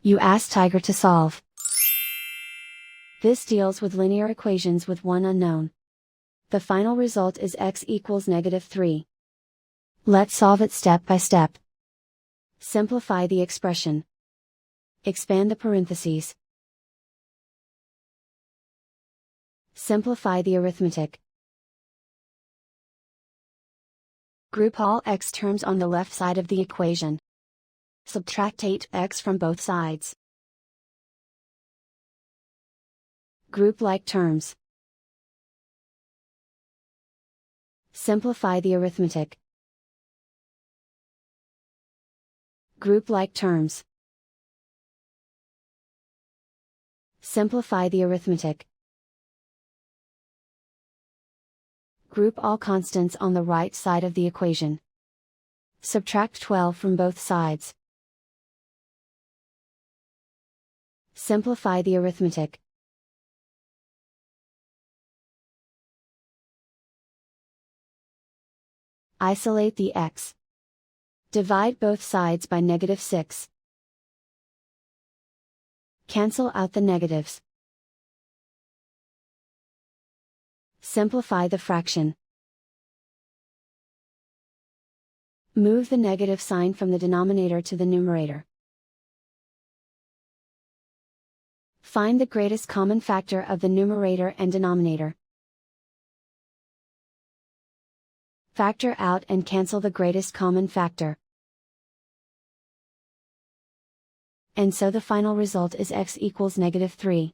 You ask Tiger to solve. This deals with linear equations with one unknown. The final result is x equals -3. Let's solve it step by step. Simplify the expression. Expand the parentheses. Simplify the arithmetic. Group all x terms on the left side of the equation. Subtract 8x from both sides. Group like terms. Simplify the arithmetic. Group like terms. Simplify the arithmetic. Group all constants on the right side of the equation. Subtract 12 from both sides. Simplify the arithmetic. Isolate the x. Divide both sides by -6. Cancel out the negatives. Simplify the fraction. Move the negative sign from the denominator to the numerator. Find the greatest common factor of the numerator and denominator. Factor out and cancel the greatest common factor. And so the final result is x equals -3.